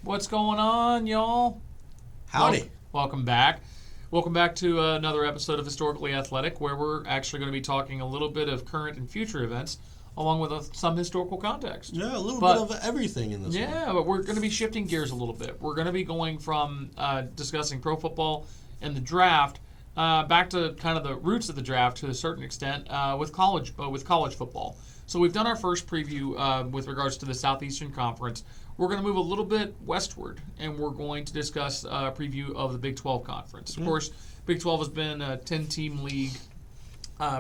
What's going on, y'all? Howdy. Welcome back. Welcome back to another episode of Historically Athletic, where we're actually going to be talking a little bit of current and future events, along with some historical context. Yeah, a little bit of everything in this one. Yeah, but we're going to be shifting gears a little bit. We're going to be going from discussing pro football and the draft back to kind of the roots of the draft to a certain extent with college football. So we've done our first preview with regards to the Southeastern Conference. We're going to move a little bit westward, and we're going to discuss a preview of the Big 12 Conference. Of course, Big 12 has been a 10-team league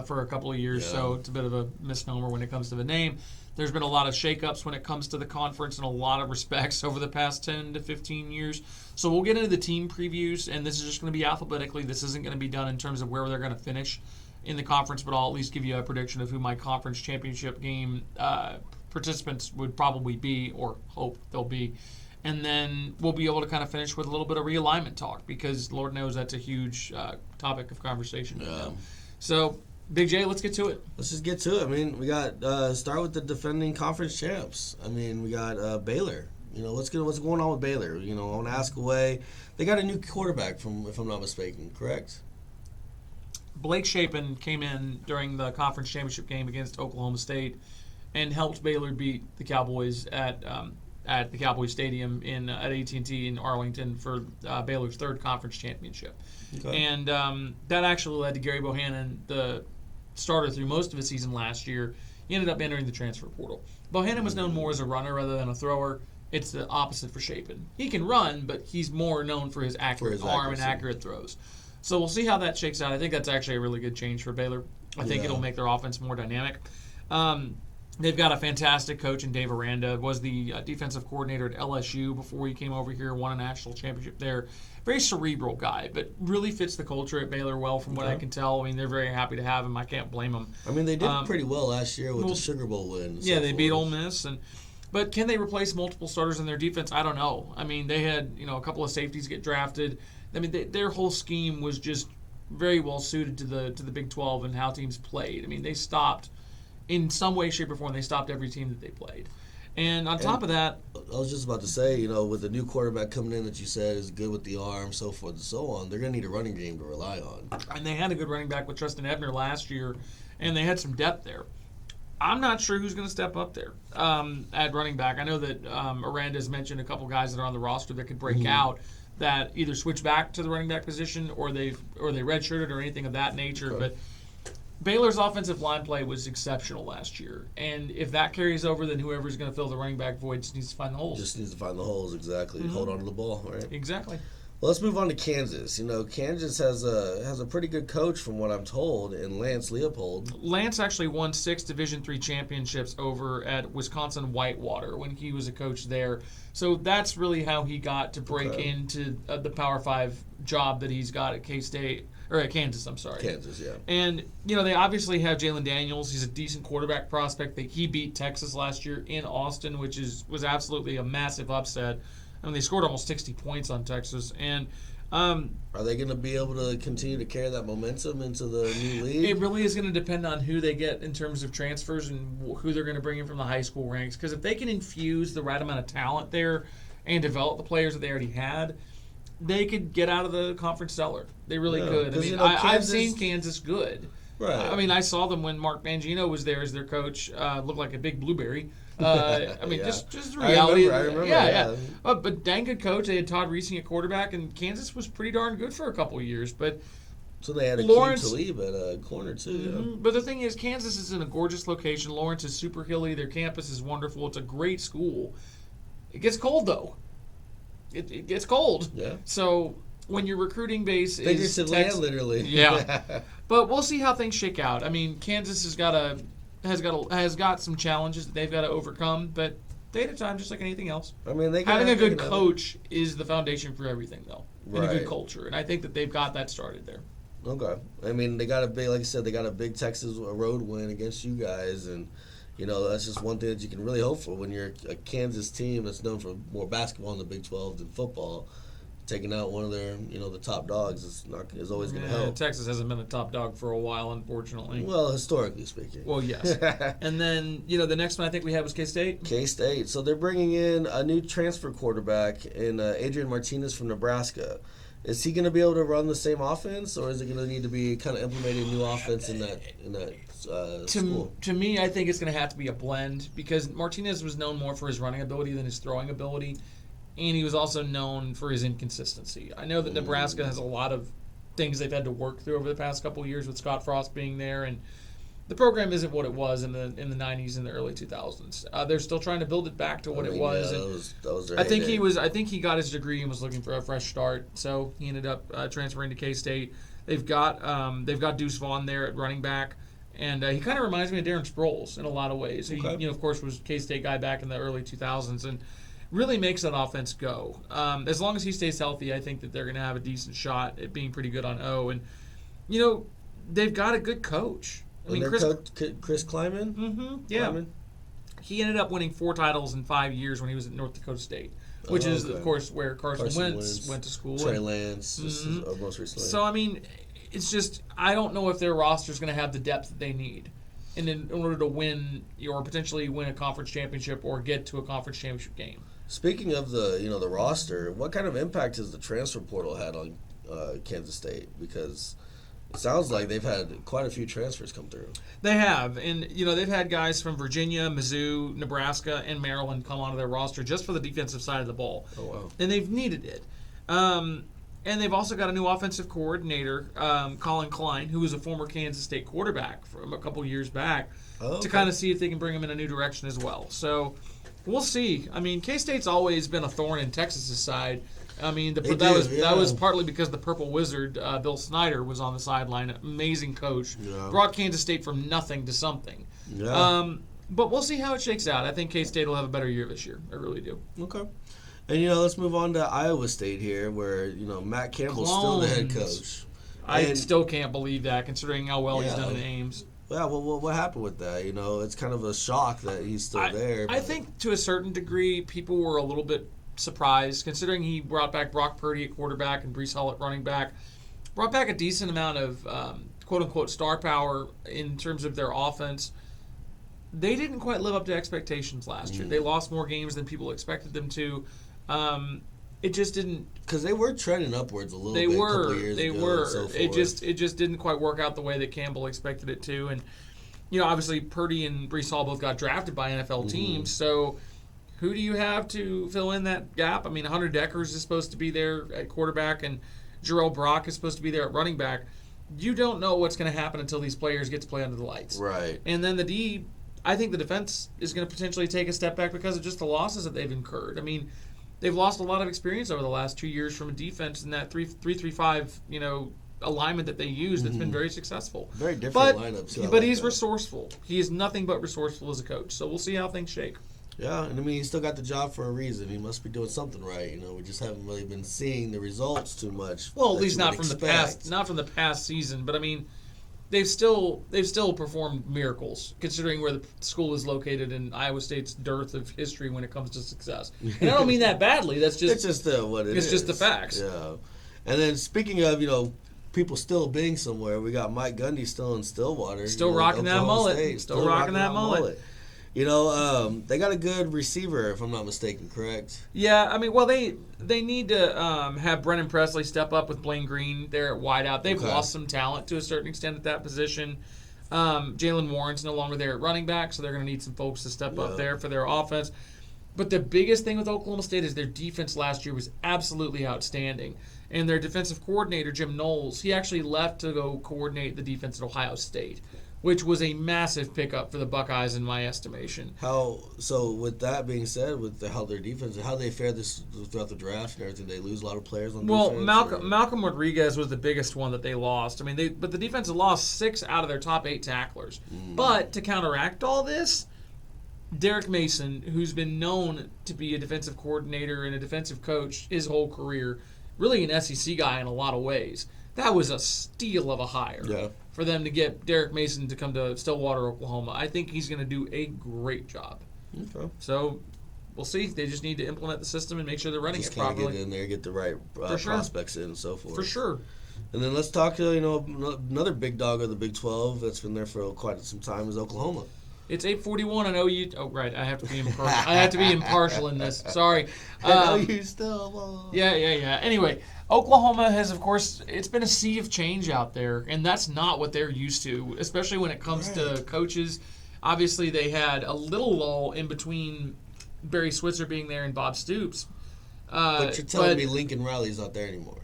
for a couple of years, so it's a bit of a misnomer when it comes to the name. There's been a lot of shakeups when it comes to the conference in a lot of respects over the past 10 to 15 years. So we'll get into the team previews, and this is just going to be alphabetically. This isn't going to be done in terms of where they're going to finish in the conference, but I'll at least give you a prediction of who my conference championship game participants would probably be, or hope they'll be. And then we'll be able to kind of finish with a little bit of realignment talk, because Lord knows that's a huge topic of conversation right now. So, Big J, let's get to it. Let's just get to it. I mean, we got start with the defending conference champs. I mean, we got Baylor. You know, what's going on with Baylor? You know, I want to ask away. They got a new quarterback, if I'm not mistaken, correct? Blake Shapen came in during the conference championship game against Oklahoma State and helped Baylor beat the Cowboys at the Cowboys Stadium at AT&T in Arlington for Baylor's third conference championship. Okay. And that actually led to Gary Bohannon, the starter through most of the season last year. He ended up entering the transfer portal. Bohannon was known more as a runner rather than a thrower. It's the opposite for Shapen. He can run, but he's more known for his accurate arm and accurate throws. So we'll see how that shakes out. I think that's actually a really good change for Baylor. I think it'll make their offense more dynamic. They've got a fantastic coach in Dave Aranda. Was the defensive coordinator at LSU before he came over here, won a national championship there. Very cerebral guy, but really fits the culture at Baylor well from what I can tell. I mean, they're very happy to have him. I can't blame them. I mean, they did pretty well last year with the Sugar Bowl win. Yeah, they beat Ole Miss. But can they replace multiple starters in their defense? I don't know. I mean, they had a couple of safeties get drafted. I mean, their whole scheme was just very well suited to the Big 12 and how teams played. I mean, they stopped, in some way, shape, or form, they stopped every team that they played. And on top of that, I was just about to say, with the new quarterback coming in that you said is good with the arm, so forth and so on, they're going to need a running game to rely on. And they had a good running back with Tristan Ebner last year, and they had some depth there. I'm not sure who's going to step up there at running back. I know that Aranda's mentioned a couple guys that are on the roster that could break out, that either switch back to the running back position or they redshirted or anything of that nature. Okay. But Baylor's offensive line play was exceptional last year, and if that carries over, then whoever's going to fill the running back void just needs to find the holes. Just needs to find the holes, exactly. Hold on to the ball, right? Exactly. Well, let's move on to Kansas. Kansas has a pretty good coach from what I'm told in Lance Leopold. Lance actually won 6 Division III championships over at Wisconsin Whitewater when he was a coach there. So that's really how he got to break into the Power 5 job that he's got at K-State. Or at Kansas, I'm sorry. Kansas, yeah. And, they obviously have Jalen Daniels. He's a decent quarterback prospect. He beat Texas last year in Austin, which was absolutely a massive upset. I mean, they scored almost 60 points on Texas. And are they going to be able to continue to carry that momentum into the new league? It really is going to depend on who they get in terms of transfers and who they're going to bring in from the high school ranks. Because if they can infuse the right amount of talent there and develop the players that they already had, they could get out of the conference cellar. They really could. I mean, I've seen Kansas good. Right. I mean, I saw them when Mark Mangino was there as their coach. Looked like a big blueberry. I mean, just the reality. I remember. Yeah. But dang good coach. They had Todd Reesing at quarterback, and Kansas was pretty darn good for a couple of years. But so they had Akeem Talib at a corner too. Mm-hmm. Yeah. But the thing is, Kansas is in a gorgeous location. Lawrence is super hilly. Their campus is wonderful. It's a great school. It gets cold though. It gets cold. Yeah. So when your recruiting base is land literally. Yeah. But we'll see how things shake out. I mean, Kansas has got some challenges that they've got to overcome, but day at a time, just like anything else. I mean, having a good coach is the foundation for everything, though, and right. a good culture. And I think that they've got that started there. Okay. I mean, they got a big, like I said, they got a big Texas road win against you guys, and that's just one thing that you can really hope for when you're a Kansas team that's known for more basketball in the Big 12 than football. taking out one of their, the top dogs is always going to help. Texas hasn't been a top dog for a while, unfortunately. Well, historically speaking. Well, yes. And then, the next one I think we had was K-State. K-State. So they're bringing in a new transfer quarterback in Adrian Martinez from Nebraska. Is he going to be able to run the same offense, or is it going to need to be kind of implementing a new offense in that school? To me, I think it's going to have to be a blend because Martinez was known more for his running ability than his throwing ability, and he was also known for his inconsistency. I know that Nebraska has a lot of things they've had to work through over the past couple of years with Scott Frost being there, and the program isn't what it was in the 90s and the early 2000s. They're still trying to build it back to what it was. Yeah, that was their I think heyday. I think he got his degree and was looking for a fresh start, so he ended up transferring to K-State. They've got Deuce Vaughn there at running back, and he kind of reminds me of Darren Sproles in a lot of ways. Okay. He, of course, was K-State guy back in the early 2000s, and really makes that offense go. As long as he stays healthy, I think that they're going to have a decent shot at being pretty good on O. And they've got a good coach. I mean, Chris Kleiman? Mm-hmm, yeah. Kleiman? He ended up winning 4 titles in 5 years when he was at North Dakota State, which is, of course, where Carson Wentz went to school. Trey Lance, most recently. So, I mean, it's just, I don't know if their roster is going to have the depth that they need in order to win or potentially win a conference championship or get to a conference championship game. Speaking of the roster, what kind of impact has the transfer portal had on Kansas State? Because it sounds like they've had quite a few transfers come through. They have, and they've had guys from Virginia, Mizzou, Nebraska, and Maryland come onto their roster just for the defensive side of the ball. Oh wow! And they've needed it. And they've also got a new offensive coordinator, Colin Klein, who was a former Kansas State quarterback from a couple years back, to kind of see if they can bring him in a new direction as well. So we'll see. I mean, K-State's always been a thorn in Texas's side. I mean, that was partly because the Purple Wizard, Bill Snyder, was on the sideline. Amazing coach. Yeah. Brought Kansas State from nothing to something. Yeah. But we'll see how it shakes out. I think K-State will have a better year this year. I really do. Okay. And, let's move on to Iowa State here where, Matt Campbell's still the head coach. I still can't believe that, considering how well he's done in Ames. Yeah, well, what happened with that? It's kind of a shock that he's still there. I think to a certain degree, people were a little bit surprised, considering he brought back Brock Purdy at quarterback and Breece Hall at running back. Brought back a decent amount of quote-unquote star power in terms of their offense. They didn't quite live up to expectations last year. They lost more games than people expected them to. It just didn't, because they were trending upwards a little bit. A couple of years ago and so forth. It just didn't quite work out the way that Campbell expected it to. And obviously Purdy and Breece Hall both got drafted by NFL teams. So who do you have to fill in that gap? I mean, Hunter Deckers is supposed to be there at quarterback, and Jarrell Brock is supposed to be there at running back. You don't know what's going to happen until these players get to play under the lights. Right. And then I think the defense is going to potentially take a step back because of just the losses that they've incurred. I mean, they've lost a lot of experience over the last 2 years from a defense in that 3-3-5, alignment that they use that's been very successful. Very different lineups. Too. But he's resourceful. He is nothing but resourceful as a coach. So we'll see how things shake. Yeah, and I mean, he still got the job for a reason. He must be doing something right. We just haven't really been seeing the results too much. Well, at least not from the past season. But I mean, they've still performed miracles considering where the school is located in Iowa State's dearth of history when it comes to success. And I don't mean that badly. That's just it's just what it is. It's just the facts. Yeah. And then speaking of people still being somewhere, we got Mike Gundy still in Stillwater. Still rocking that mullet. Still rocking that mullet. They got a good receiver, if I'm not mistaken, correct? Yeah, I mean, well, they need to have Brennan Presley step up with Blaine Green there at wideout. They've lost some talent to a certain extent at that position. Jalen Warren's no longer there at running back, so they're going to need some folks to step up there for their offense. But the biggest thing with Oklahoma State is their defense last year was absolutely outstanding. And their defensive coordinator, Jim Knowles, he actually left to go coordinate the defense at Ohio State, which was a massive pickup for the Buckeyes in my estimation. So with that being said, with how their defense, how they fared this throughout the draft and everything, they lose a lot of players on defense? Well, Malcolm Rodriguez was the biggest one that they lost. I mean, but the defense had lost 6 out of their top 8 tacklers. But to counteract all this, Derek Mason, who's been known to be a defensive coordinator and a defensive coach his whole career, really an SEC guy in a lot of ways. That was a steal of a hire for them to get Derek Mason to come to Stillwater, Oklahoma. I think he's going to do a great job. Okay. So we'll see. They just need to implement the system and make sure they're running Just it kind of properly. get in there, get the right For sure. prospects in and so forth. For sure. And then let's talk, another big dog of the Big 12 that's been there for quite some time is Oklahoma. It's 8:41. I know you. Oh, right. I have to be impartial. I have to be impartial in this. Sorry. I know you still. Yeah. Anyway, Oklahoma has, of course, it's been a sea of change out there, and that's not what they're used to, especially when it comes to coaches. Obviously, they had a little lull in between Barry Switzer being there and Bob Stoops. But you're telling me Lincoln Riley's not there anymore.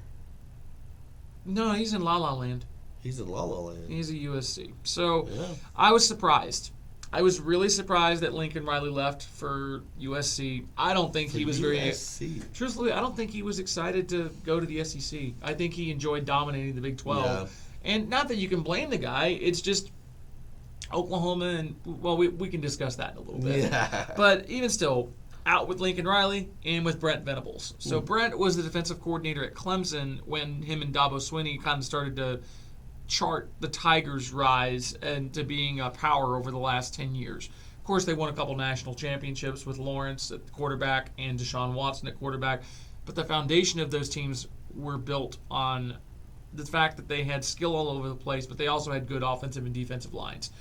No, he's in La La Land. He's in La La Land. He's a USC. So Yeah. I was surprised. I was really surprised that Lincoln Riley left for USC. I don't think he was USC. Truthfully, I don't think he was excited to go to the SEC. I think he enjoyed dominating the Big 12. Yeah. And not that you can blame the guy. It's just Oklahoma and, well, we can discuss that in a little bit. Yeah. But even still, out with Lincoln Riley and with Brent Venables. So Brent was the defensive coordinator at Clemson when him and Dabo Swinney kind of started to chart the Tigers' rise and to being a power over the last 10 years. Of course, they won a couple national championships with Lawrence at quarterback and Deshaun Watson at quarterback. But the foundation of those teams were built on the fact that they had skill all over the place, but they also had good offensive and defensive lines.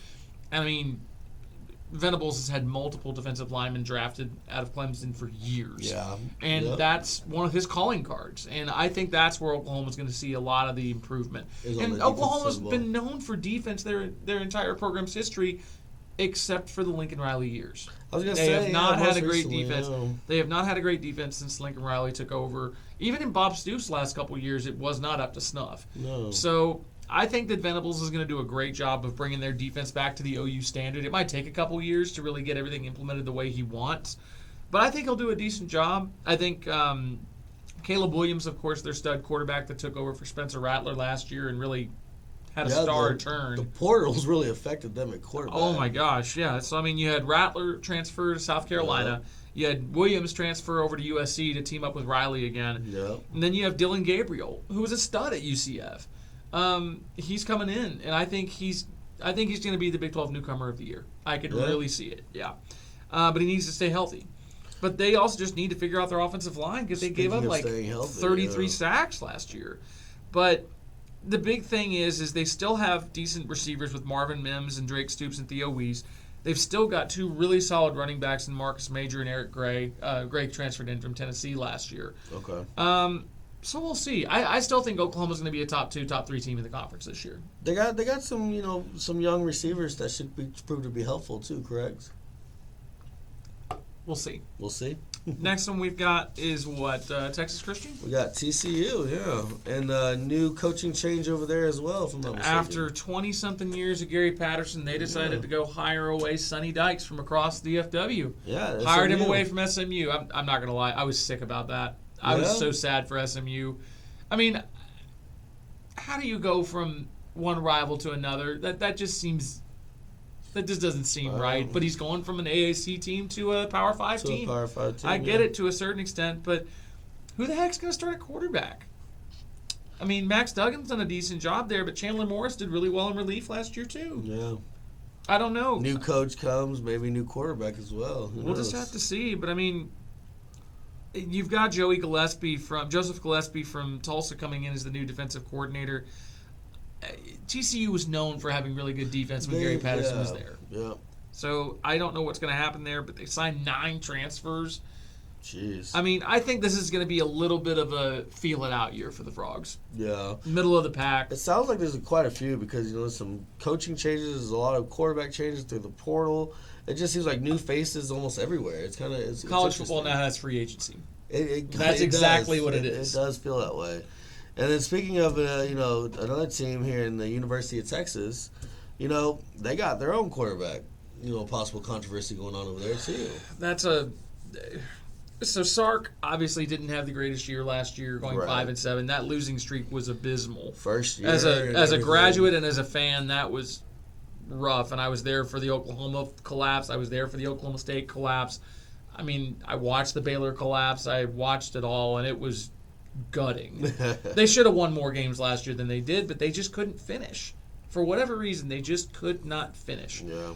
And I mean, Venables has had multiple defensive linemen drafted out of Clemson for years. Yeah. And that's one of his calling cards. And I think that's where Oklahoma's going to see a lot of the improvement. And Oklahoma's been known for defense their entire program's history, except for the Lincoln Riley years. I was going to They say, have not had a great recently, defense. They have not had a great defense since Lincoln Riley took over. Even in Bob Stoops' last couple of years, it was not up to snuff. No. So I think that Venables is going to do a great job of bringing their defense back to the OU standard. It might take a couple years to really get everything implemented the way he wants, but I think he'll do a decent job. I think Caleb Williams, of course, their stud quarterback that took over for Spencer Rattler last year and really had a star turn. The portals really affected them at quarterback. Oh, my gosh, yeah. So, I mean, you had Rattler transfer to South Carolina. You had Williams transfer over to USC to team up with Riley again. Yeah. And then you have Dylan Gabriel, who was a stud at UCF. He's coming in, and I think he's going to be the Big 12 newcomer of the year. I can really see it, yeah. But he needs to stay healthy. But they also just need to figure out their offensive line because they gave up like 33 sacks last year. But the big thing is they still have decent receivers with Marvin Mims and Drake Stoops and Theo Weiss. They've still got two really solid running backs in Marcus Major and Eric Gray. Gray transferred in from Tennessee last year. Okay. So we'll see. I still think Oklahoma's going to be a top 2, top 3 team in the conference this year. They got some some young receivers that should prove to be helpful too. Correct. We'll see. We'll see. Next one we've got is Texas Christian? We got TCU, yeah. And a new coaching change over there as well, if I'm not mistaken. After 20-something years of Gary Patterson, they decided to go hire away Sonny Dykes from across the DFW. Yeah, hired him away from SMU. I'm not going to lie. I was sick about that. I was so sad for SMU. I mean, how do you go from one rival to another? That just doesn't seem right. But he's going from an AAC team to a Power 5 team. To a Power 5 team, I get it to a certain extent, but who the heck's going to start at quarterback? I mean, Max Duggan's done a decent job there, but Chandler Morris did really well in relief last year too. Yeah. I don't know. New coach comes, maybe new quarterback as well. We'll just have to see. But I mean, you've got Joseph Gillespie from Tulsa coming in as the new defensive coordinator. TCU was known for having really good defense when Gary Patterson was there. Yeah. So I don't know what's going to happen there, but they signed 9 transfers. Jeez. I mean, I think this is going to be a little bit of a feel-it-out year for the Frogs. Yeah. Middle of the pack. It sounds like there's quite a few because, there's some coaching changes, there's a lot of quarterback changes through the portal. It just seems like new faces almost everywhere. It's kind of college football now has free agency. That's exactly what it is. It does feel that way. And then speaking of, another team here in the University of Texas, they got their own quarterback. Possible controversy going on over there too. So Sark obviously didn't have the greatest year last year, going 5-7. That losing streak was abysmal. First year. As a graduate and as a fan, that was rough. And I was there for the Oklahoma collapse. I was there for the Oklahoma State collapse. I mean, I watched the Baylor collapse. I watched it all, and it was gutting. They should have won more games last year than they did, but they just couldn't finish. For whatever reason, they just could not finish. Yeah.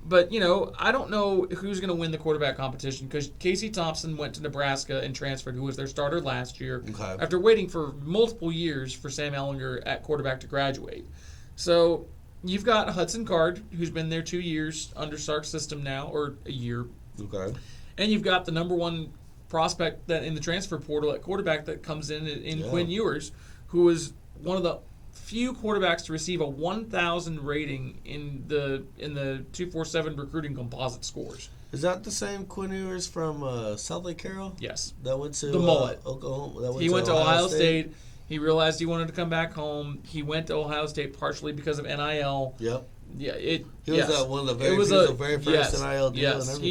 But, I don't know who's going to win the quarterback competition because Casey Thompson went to Nebraska and transferred, who was their starter last year, after waiting for multiple years for Sam Ehlinger at quarterback to graduate. So you've got Hudson Card, who's been there 2 years under Sark's system now, or a year. Okay. And you've got the number one prospect that in the transfer portal at quarterback that comes in Quinn Ewers, who is one of the few quarterbacks to receive a 1,000 rating in the 247 recruiting composite scores. Is that the same Quinn Ewers from South Lake Carroll? Yes. That went to the mullet. Oklahoma. He went to Ohio State. He realized he wanted to come back home. He went to Ohio State partially because of NIL. Yep. Yeah, he was one of the very first NIL deal and everything.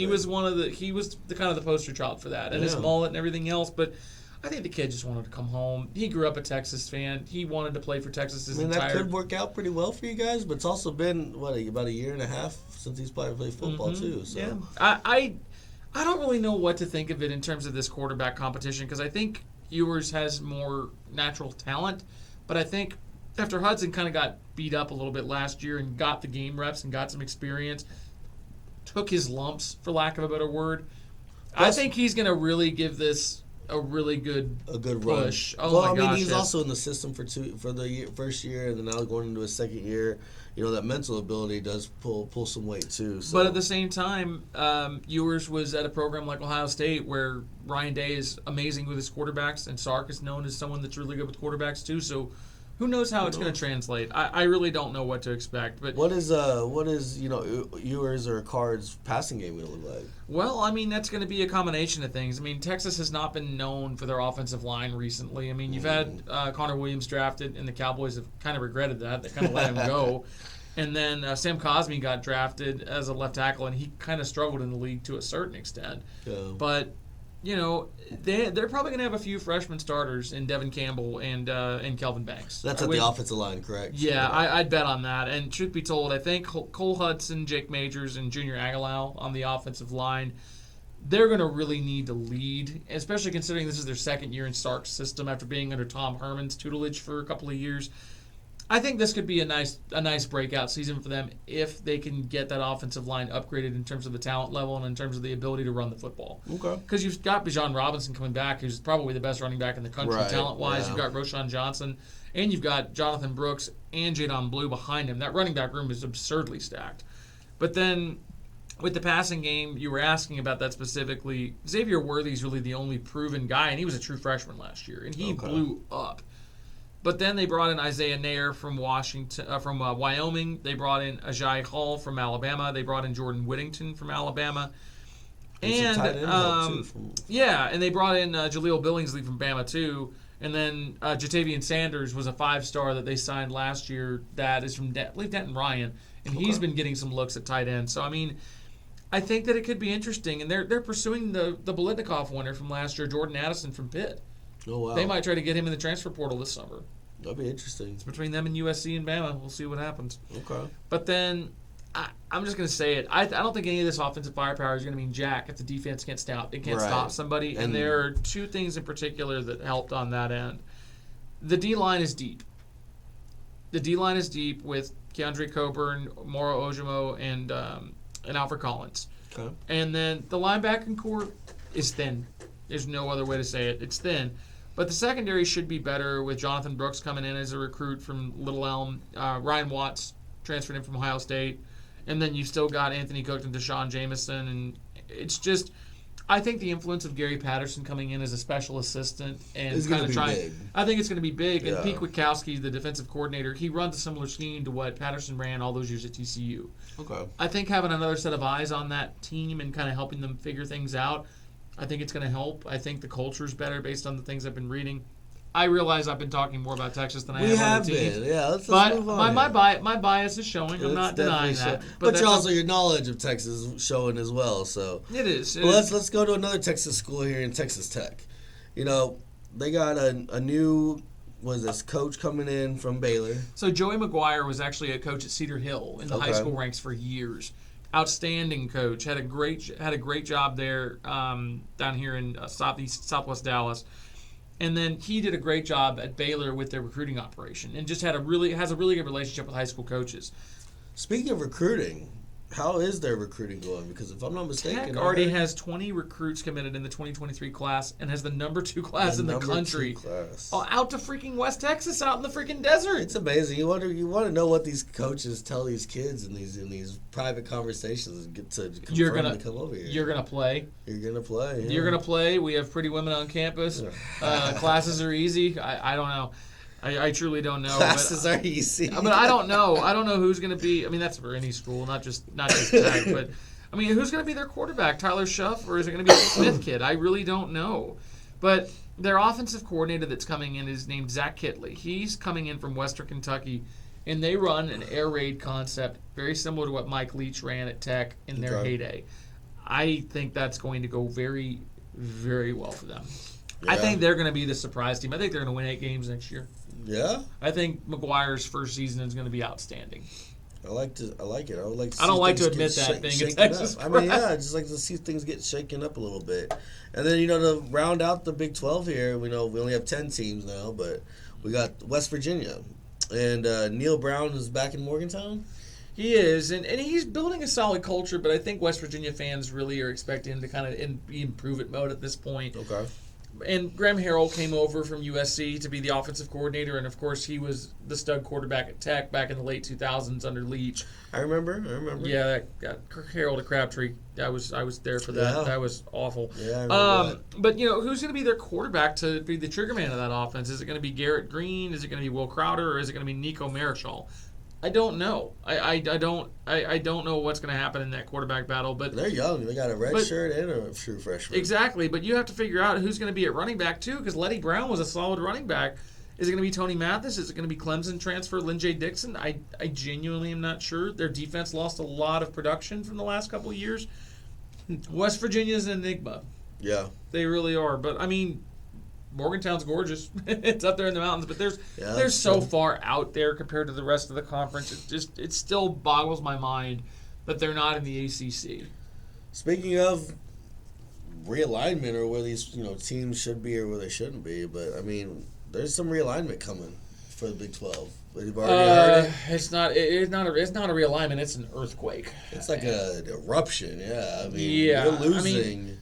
He was the kind of the poster child for that, and his mullet and everything else. But I think the kid just wanted to come home. He grew up a Texas fan. He wanted to play for Texas that could work out pretty well for you guys, but it's also been about a year and a half since he's played football too. So yeah, I don't really know what to think of it in terms of this quarterback competition because I think Ewers has more natural talent, but I think after Hudson kind of got beat up a little bit last year and got the game reps and got some experience, took his lumps, for lack of a better word, I think he's going to really give this a really good push. Run. Oh my gosh! He's also in the system for the first year, and then now going into his second year. That mental ability does pull some weight too. So. But at the same time, Ewers was at a program like Ohio State where Ryan Day is amazing with his quarterbacks, and Sark is known as someone that's really good with quarterbacks too. So who knows how it's going to translate? I really don't know what to expect. But what is Ewers or Card's passing game going to look like? Well, that's going to be a combination of things. Texas has not been known for their offensive line recently. You've had Connor Williams drafted, and the Cowboys have kind of regretted that. They kind of let him go. And then Sam Cosmi got drafted as a left tackle, and he kind of struggled in the league to a certain extent. Yeah. But they're probably going to have a few freshman starters in Devin Campbell and Kelvin Banks. That's the offensive line, correct? Yeah, I'd bet on that. And truth be told, I think Cole Hudson, Jake Majors, and Junior Aguilar on the offensive line, they're going to really need to lead, especially considering this is their second year in Sark's system after being under Tom Herman's tutelage for a couple of years. I think this could be a nice breakout season for them if they can get that offensive line upgraded in terms of the talent level and in terms of the ability to run the football. Okay. Because you've got Bijan Robinson coming back, who's probably the best running back in the country talent-wise. Yeah. You've got Roshan Johnson, and you've got Jonathan Brooks and Jadon Blue behind him. That running back room is absurdly stacked. But then with the passing game, you were asking about that specifically. Xavier Worthy's really the only proven guy, and he was a true freshman last year, and he blew up. But then they brought in Isaiah Nair from Wyoming. They brought in Ajay Hall from Alabama. They brought in Jordan Whittington from Alabama. And they brought in Jaleel Billingsley from Bama too. And then Jatavian Sanders was a 5-star that they signed last year that is from Denton Ryan, and he's been getting some looks at tight end. So I think that it could be interesting, and they're pursuing the Biletnikoff winner from last year, Jordan Addison from Pitt. Oh, wow. They might try to get him in the transfer portal this summer. That'd be interesting. It's between them and USC and Bama. We'll see what happens. Okay. But then, I'm just going to say it. I don't think any of this offensive firepower is going to mean jack if the defense can't stop somebody. And there are two things in particular that helped on that end. The D-line is deep. The D-line is deep with Keandre Coburn, Moro Ojimo, and Alfred Collins. Okay. And then the linebacking core is thin. There's no other way to say it. It's thin. But the secondary should be better with Jonathan Brooks coming in as a recruit from Little Elm. Ryan Watts transferred in from Ohio State. And then you've still got Anthony Cook and Deshaun Jameson. And it's just, I think the influence of Gary Patterson coming in as a special assistant and kind of trying. Big. I think it's going to be big. Yeah. And Pete Kwiatkowski, the defensive coordinator, he runs a similar scheme to what Patterson ran all those years at TCU. Okay. I think having another set of eyes on that team and kind of helping them figure things out, I think it's going to help. I think the culture is better based on the things I've been reading. I realize I've been talking more about Texas than I have on the team. Yeah, let's move on. My bias is showing. I'm not denying that. But your knowledge of Texas is showing as well. So it is. Let's go to another Texas school here in Texas Tech. They got a new coach coming in from Baylor. So Joey McGuire was actually a coach at Cedar Hill in the high school ranks for years. Outstanding coach, had a great job there down here in Southwest Dallas, and then he did a great job at Baylor with their recruiting operation, and just has a really good relationship with high school coaches. Speaking of recruiting, How is their recruiting going? Because if I'm not mistaken, Tech already has 20 recruits committed in the 2023 class and has the number 2 class in the country. Out to freaking West Texas, out in the freaking desert. It's amazing. You want to know what these coaches tell these kids in these private conversations and get to confirm to come over here. You're gonna play. You're gonna play. Yeah. You're gonna play. We have pretty women on campus. Classes are easy. I don't know. I truly don't know. Classes are easy. But I don't know. I don't know who's going to be. I mean, that's for any school, not just Tech. But I mean, who's going to be their quarterback? Tyler Schuff, or is it going to be a Smith kid? I really don't know. But their offensive coordinator that's coming in is named Zach Kitley. He's coming in from Western Kentucky, and they run an air raid concept very similar to what Mike Leach ran at Tech in their heyday. I think that's going to go very, very well for them. Yeah. I think they're going to be the surprise team. I think they're going to win 8 games next year. Yeah, I think McGuire's first season is going to be outstanding. I like it. I would like. I don't like to admit that thing. It's Texas. I mean, yeah, I just like to see things get shaken up a little bit, and then to round out the Big 12 here, we only have 10 teams now, but we got West Virginia, and Neil Brown is back in Morgantown. He is, and he's building a solid culture, but I think West Virginia fans really are expecting him to kind of be improve-it mode at this point. Okay. And Graham Harrell came over from USC to be the offensive coordinator, and of course he was the stud quarterback at Tech back in the late 2000s under Leach. I remember. Yeah, that got Harrell to Crabtree. I was there for that. Yeah. That was awful. Yeah, I remember that. But who's going to be their quarterback to be the trigger man of that offense? Is it going to be Garrett Green? Is it going to be Will Crowder? Or is it going to be Nico Marichal? I don't know. I don't know what's going to happen in that quarterback battle. But they're young. They got a red shirt and a true freshman. Exactly. But you have to figure out who's going to be at running back too, because Letty Brown was a solid running back. Is it going to be Tony Mathis? Is it going to be Clemson transfer Lynn J. Dixon? I genuinely am not sure. Their defense lost a lot of production from the last couple of years. West Virginia's an enigma. Yeah, they really are. But I mean, Morgantown's gorgeous. It's up there in the mountains, but they're so far out there compared to the rest of the conference. It still boggles my mind that they're not in the ACC. Speaking of realignment, or where these teams should be or where they shouldn't be, but I mean, there's some realignment coming for the Big 12. You've already heard it. It's not a realignment. It's an earthquake. It's like an eruption. Yeah, I mean, we're losing.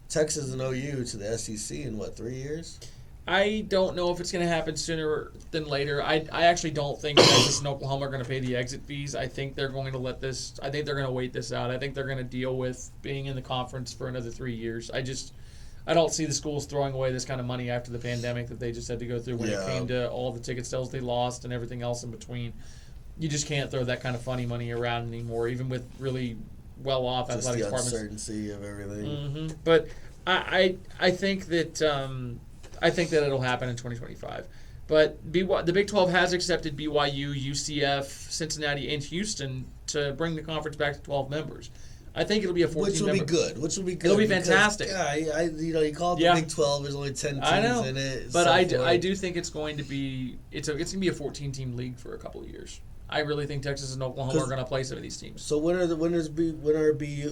Texas and OU to the SEC in 3 years? I don't know if it's going to happen sooner than later. I actually don't think Texas and Oklahoma are going to pay the exit fees. I think they're going to they're going to wait this out. I think they're going to deal with being in the conference for another 3 years. I don't see the schools throwing away this kind of money after the pandemic that they just had to go through when it came to all the ticket sales they lost and everything else in between. You just can't throw that kind of funny money around anymore, even with really well-off athletic departments. Just the uncertainty of everything. Mm-hmm. But I think that it'll happen in 2025. But the Big 12 has accepted BYU, UCF, Cincinnati, and Houston to bring the conference back to 12 members. I think it'll be a 14 Which will be good. It'll be fantastic. Yeah, you call it the Big 12. There's only 10 teams in it. But I do think it's going to be a 14-team league for a couple of years. I really think Texas and Oklahoma are going to play some of these teams. So when are BYU,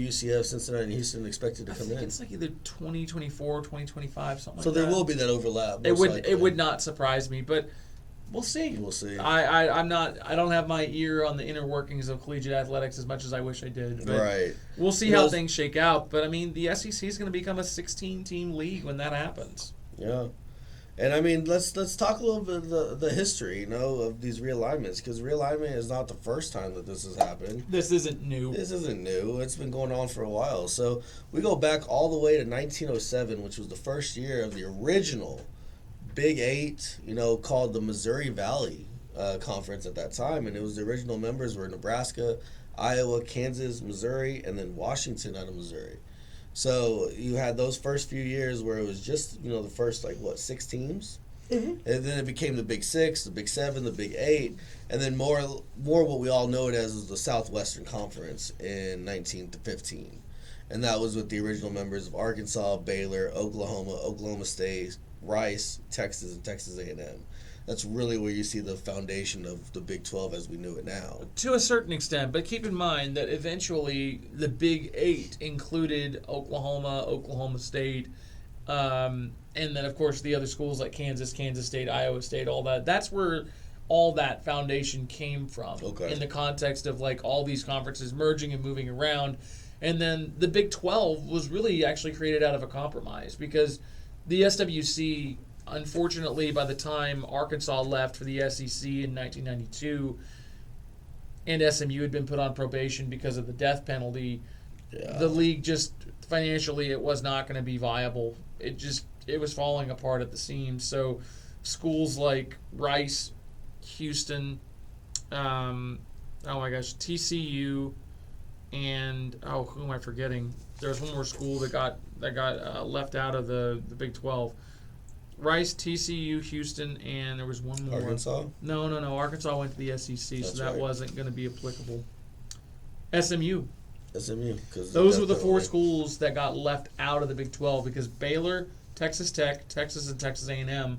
UCF, Cincinnati, and Houston expected to come in? I think it's like either 2024, 2025, something like that. So there will be that overlap. It would not surprise me, but we'll see. We'll see. I don't have my ear on the inner workings of collegiate athletics as much as I wish I did. But right. We'll see how things shake out. But I mean, the SEC is going to become a 16-team league when that happens. Yeah. And I mean, let's talk a little bit of the history, of these realignments, because realignment is not the first time that this has happened. This isn't new. It's been going on for a while. So we go back all the way to 1907, which was the first year of the original Big 8, called the Missouri Valley Conference at that time, and it was the original members were Nebraska, Iowa, Kansas, Missouri, and then Washington out of Missouri. So you had those first few years where it was just, the first, 6 teams? Mm-hmm. And then it became the Big 6, the Big 7, the Big 8, and then more what we all know it as is the Southwestern Conference in 1915. And that was with the original members of Arkansas, Baylor, Oklahoma State, Rice, Texas, and Texas A&M. That's really where you see the foundation of the Big 12 as we knew it now. To a certain extent, but keep in mind that eventually the Big 8 included Oklahoma State, and then, of course, the other schools like Kansas State, Iowa State, all that. That's where all that foundation came from Okay. in the context of like all these conferences merging and moving around. And then the Big 12 was really actually created out of a compromise because the SWC, unfortunately, by the time Arkansas left for the SEC in 1992 and SMU had been put on probation because of the death penalty, the league just financially it was not going to be viable. It was falling apart at the seams. So schools like Rice, Houston, TCU, and who am I forgetting? There's one more school that got left out of the Big 12. Rice, TCU, Houston, and there was one more. Arkansas? No. Arkansas went to the SEC, That's so that right. wasn't going to be applicable. SMU. Because Those were the four schools that got left out of the Big 12 because Baylor, Texas Tech, Texas, and Texas A&M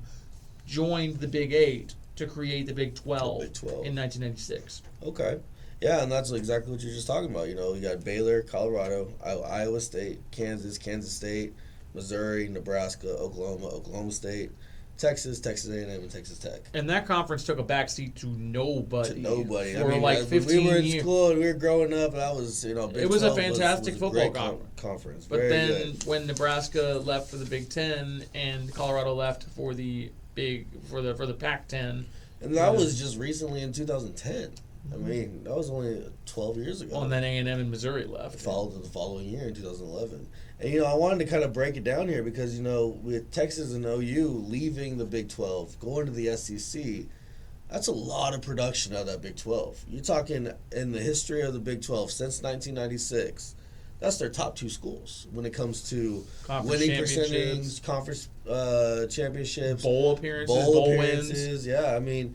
joined the Big 8 to create the Big 12, in 1996. Okay. Yeah, and that's exactly what you're just talking about. You know, you got Baylor, Colorado, Iowa State, Kansas State, Missouri, Nebraska, Oklahoma State, Texas A&M, and Texas Tech. And that conference took a backseat to nobody. For like 15 we were in years. school and we were growing up, and I was, Big It was a 12 fantastic was football great conference. But Very then good. when Nebraska left for the Big 10 and Colorado left for the Pac-10, And that was just recently in 2010. I mean, that was only 12 years ago. and then A&M and Missouri left. Followed the following year in 2011. And, I wanted to kind of break it down here because, with Texas and OU leaving the Big 12, going to the SEC, that's a lot of production out of that Big 12. You're talking in the history of the Big 12 since 1996. That's their top two schools when it comes to Conference winning championships. percentage, conference championships, Bowl appearances, wins. Yeah, I mean,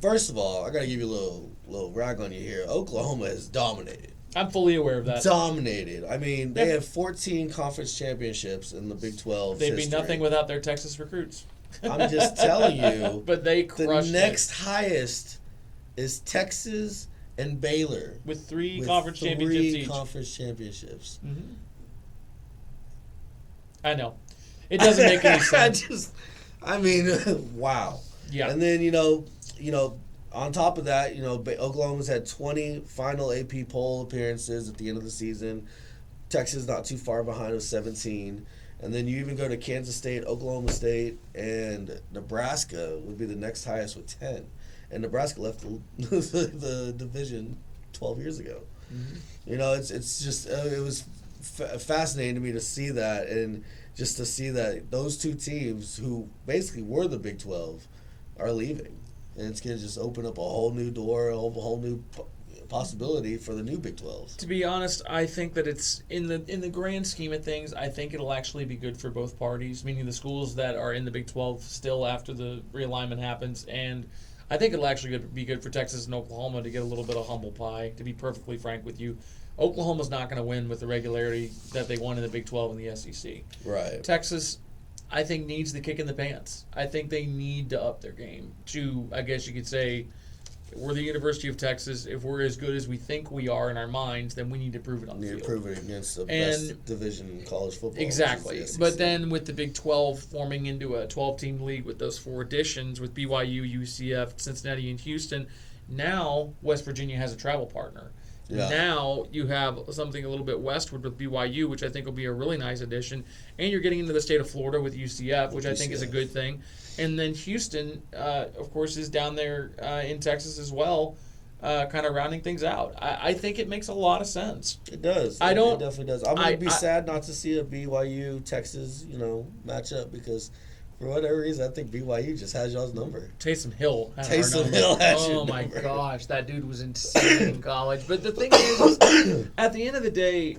first of all, I got to give you a little rag on you here. Oklahoma has dominated. I'm fully aware of that. Dominated. I mean, they have 14 conference championships in the Big 12. They'd be nothing without their Texas recruits. I'm just telling you. But they the crushed next highest is Texas and Baylor with three with conference championships each. conference championships. Mm-hmm. I know. It doesn't make any sense. Wow. Yeah. And then, on top of that, Oklahoma's had 20 final AP poll appearances at the end of the season. Texas not too far behind with 17. And then you even go to Kansas State, Oklahoma State, and Nebraska would be the next highest with 10. And Nebraska left the division 12 years ago. Mm-hmm. It's just it was fascinating to me to see that, and just to see that those two teams who basically were the Big 12 are leaving. And it's going to just open up a whole new door, a whole new possibility for the new Big 12. To be honest, I think that it's in the grand scheme of things, I think it'll actually be good for both parties, meaning the schools that are in the Big 12 still after the realignment happens, and I think it'll actually be good for Texas and Oklahoma to get a little bit of humble pie, to be perfectly frank with you. Oklahoma's not going to win with the regularity that they won in the Big 12 and the SEC. Right. Texas, I think, needs the kick in the pants. I think they need to up their game to, I guess you could say, we're the University of Texas. If we're as good as we think we are in our minds, then we need to prove it on the field. Need to prove it against the best division in college football. Exactly. which is the SEC. But then with the Big 12 forming into a 12-team league with those four additions, with BYU, UCF, Cincinnati, and Houston, now West Virginia has a travel partner. Yeah. Now you have something a little bit westward with BYU, which I think will be a really nice addition. And you're getting into the state of Florida with UCF, which I think is a good thing. And then Houston, of course, is down there in Texas as well, kind of rounding things out. I think it makes a lot of sense. It does. It definitely does. I'm going to be sad not to see a BYU-Texas, matchup because for whatever reason, I think BYU just has y'all's number. Taysom Hill has Taysom our number. Hill has your Oh, my number. gosh. That dude was insane in college. But the thing is, at the end of the day,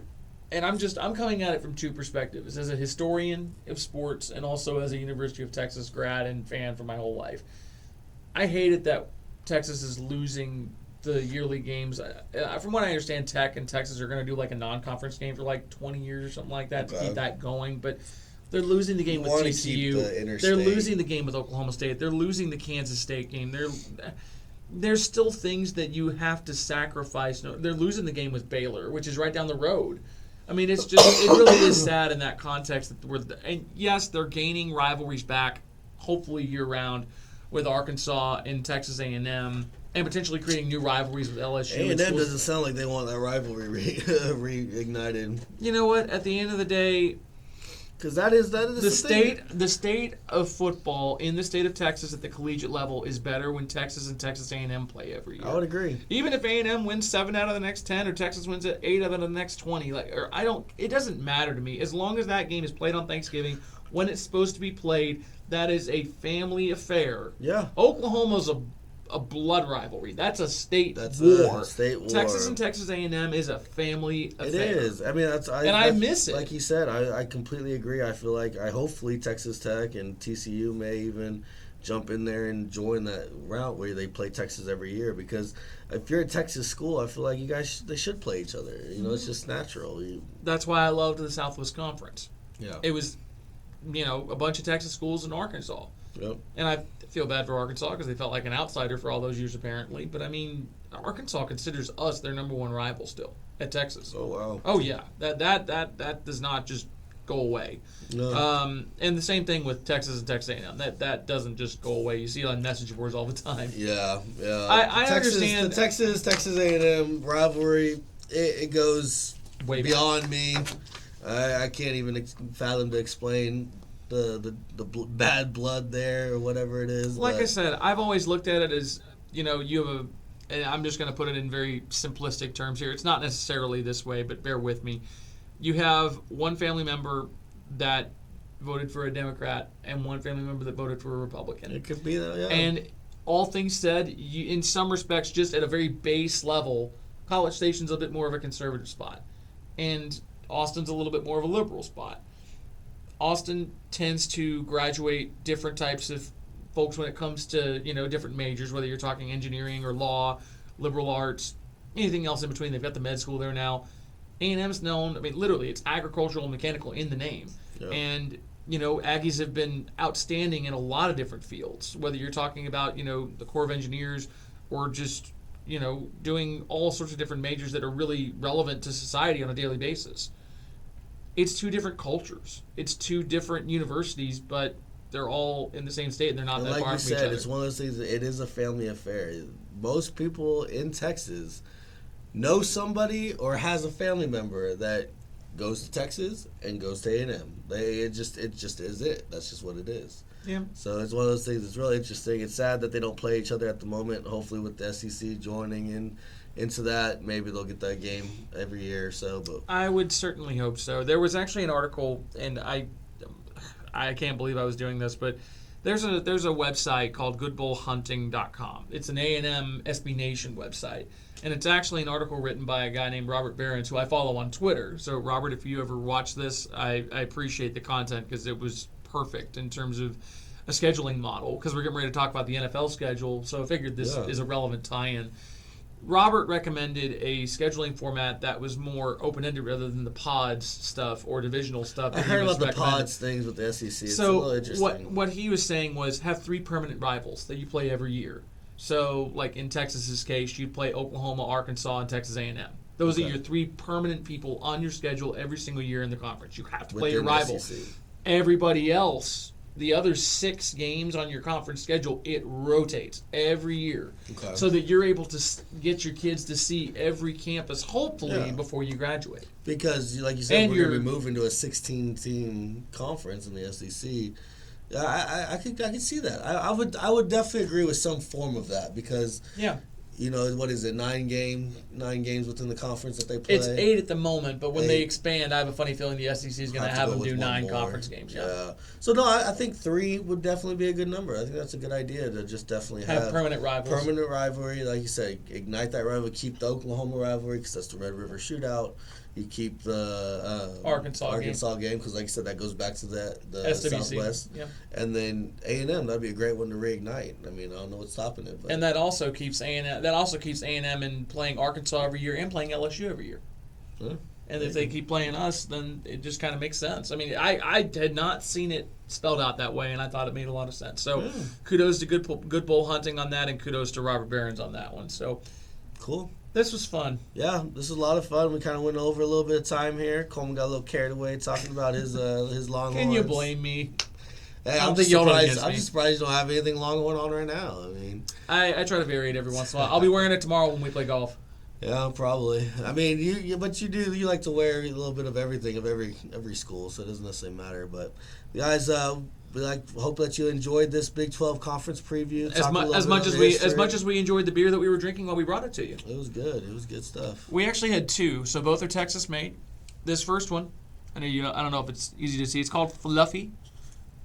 and I'm coming at it from two perspectives, as a historian of sports and also as a University of Texas grad and fan for my whole life. I hate it that Texas is losing the yearly games. From what I understand, Tech and Texas are going to do like a non-conference game for like 20 years or something like that to keep that going. But they're losing the game with TCU. They're losing the game with Oklahoma State. They're losing the Kansas State game. There's still things that you have to sacrifice. They're losing the game with Baylor, which is right down the road. I mean, it really is sad in that context. And yes, they're gaining rivalries back, hopefully year-round. with Arkansas and Texas A&M, and potentially creating new rivalries with LSU. A&M doesn't sound like they want that rivalry reignited. You know what? At the end of the day, because that is the state of football in the state of Texas at the collegiate level is better when Texas and Texas A&M play every year. I would agree. Even if A&M wins 7 out of the next 10 or Texas wins 8 out of the next 20, it doesn't matter to me as long as that game is played on Thanksgiving when it's supposed to be played. That is a family affair. Yeah. Oklahoma's a blood rivalry. That's a state That's war. A state war. Texas and Texas A&M is a family affair. It is. I mean, I miss it. Like you said, I completely agree. I feel like hopefully Texas Tech and TCU may even jump in there and join that route where they play Texas every year. Because if you're a Texas school, I feel like you guys they should play each other. You know, it's just natural. That's why I loved the Southwest Conference. Yeah. It was, a bunch of Texas schools in Arkansas. Yep. And I feel bad for Arkansas because they felt like an outsider for all those years, apparently. But, I mean, Arkansas considers us their number one rival still at Texas. Oh, wow. Oh, yeah. That does not just go away. No. And the same thing with Texas and Texas A&M. That doesn't just go away. You see it on message boards all the time. Yeah. I understand. The Texas A&M rivalry, it goes way beyond back. me. I can't even fathom to explain the bad blood there or whatever it is. Like I said, I've always looked at it as, you have and I'm just going to put it in very simplistic terms here. It's not necessarily this way, but bear with me. You have one family member that voted for a Democrat and one family member that voted for a Republican. It could be that, yeah. And all things said, in some respects, just at a very base level, College Station's a bit more of a conservative spot. And Austin's a little bit more of a liberal spot. Austin tends to graduate different types of folks when it comes to, different majors, whether you're talking engineering or law, liberal arts, anything else in between. They've got the med school there now. A&M's known, literally, it's agricultural and mechanical in the name. Yeah. And, Aggies have been outstanding in a lot of different fields, whether you're talking about, the Corps of Engineers or just, doing all sorts of different majors that are really relevant to society on a daily basis. It's two different cultures. It's two different universities, but they're all in the same state and they're not that far from each other. Like you said, it's one of those things. It is a family affair. Most people in Texas know somebody or has a family member that goes to Texas and goes to A&M. It just is it. That's just what it is. Yeah. So it's one of those things. It's really interesting. It's sad that they don't play each other at the moment. Hopefully, with the SEC joining into that, maybe they'll get that game every year or so. But I would certainly hope so. There was actually an article, and I can't believe I was doing this, but there's a website called goodbullhunting.com. It's an A&M SB Nation website, and it's actually an article written by a guy named Robert Behrens, who I follow on Twitter. So, Robert, if you ever watch this, I appreciate the content because it was perfect in terms of a scheduling model, because we're getting ready to talk about the NFL schedule, so I figured this is a relevant tie-in. Robert recommended a scheduling format that was more open-ended rather than the pods stuff or divisional stuff. I heard about the pods things with the SEC. It's a little interesting. What he was saying was have 3 permanent rivals that you play every year. So, like in Texas's case, you'd play Oklahoma, Arkansas, and Texas A&M. Those are your 3 permanent people on your schedule every single year in the conference. You have to play your rival. SEC. Everybody else, the other 6 games on your conference schedule, it rotates every year. Okay. So that you're able to get your kids to see every campus, hopefully, before you graduate. Because, like you said, we're going to be moving to a 16-team conference in the SEC. I could see that. I would definitely agree with some form of that because what is it, 9 games within the conference that they play? It's 8 at the moment, but when they expand, I have a funny feeling the SEC is going to have them do 9 conference games. Yeah. So no, I think 3 would definitely be a good number. I think that's a good idea to just definitely have permanent rivals. Permanent rivalry, like you said, ignite that rivalry, keep the Oklahoma rivalry because that's the Red River Shootout. You keep the Arkansas game because, like you said, that goes back to the SWC. Southwest. Yeah. And then A&M, that'd be a great one to reignite. I mean, I don't know what's stopping it. But. And that also keeps A&M. That also keeps A&M in playing Arkansas every year and playing LSU every year. Huh? And if they keep playing us, then it just kind of makes sense. I mean, I had not seen it spelled out that way, and I thought it made a lot of sense. So, kudos to Good Bull Hunting on that, and kudos to Robert Behrens on that one. So, cool. This was fun. Yeah, this was a lot of fun. We kind of went over a little bit of time here. Coleman got a little carried away talking about his Longhorns. Can you blame me? Hey, I don't I'm think just y'all don't surprised. against I'm me. just surprised you don't have anything long going on right now. I mean, I try to vary it every once in a while. I'll be wearing it tomorrow when we play golf. yeah, probably. I mean, you you like to wear a little bit of everything of every school, so it doesn't necessarily matter. But guys, hope that you enjoyed this Big 12 conference preview. As much as we enjoyed the beer that we were drinking while we brought it to you. It was good. It was good stuff. We actually had two, so both are Texas made. This first one, I don't know if it's easy to see. It's called Fluffy.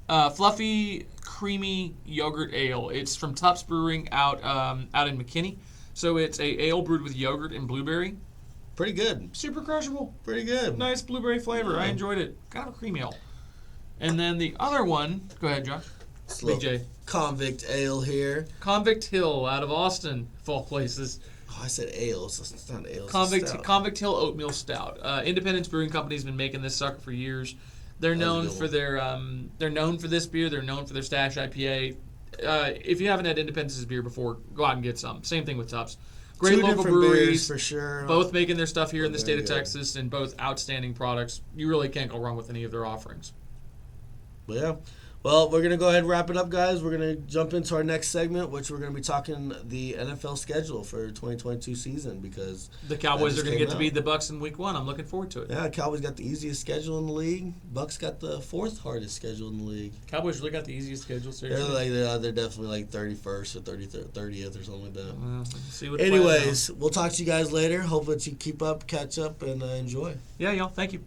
Fluffy Creamy Yogurt Ale. It's from Tufts Brewing out in McKinney. So it's a ale brewed with yogurt and blueberry. Pretty good. Super crushable. Pretty good. Nice blueberry flavor. Yeah. I enjoyed it. Kind of a creamy ale. And then the other one, go ahead, Josh. Big J. Convict Ale here. Convict Hill out of Austin, of all places. Oh, I said ale. It's not ale. It's Convict Hill Oatmeal Stout. Independence Brewing Company's been making this sucker for years. They're known for they're known for this beer. They're known for their Stash IPA. If you haven't had Independence's beer before, go out and get some. Same thing with Tufts. Great Two local different breweries beers for sure. Both making their stuff here in the state of Very good. Texas, and both outstanding products. You really can't go wrong with any of their offerings. But yeah. Well, we're going to go ahead and wrap it up, guys. We're going to jump into our next segment, which we're going to be talking the NFL schedule for 2022 season because The Cowboys are going to get to out. beat the Bucs in Week 1. I'm looking forward to it. Yeah, Cowboys got the easiest schedule in the league. Bucks got the fourth hardest schedule in the league. Cowboys really got the easiest schedule. Seriously. They're definitely like 31st or 30th or something like that. See what Anyways, we'll talk to you guys later. Hope that you keep up, catch up, and enjoy. yeah, y'all. Thank you.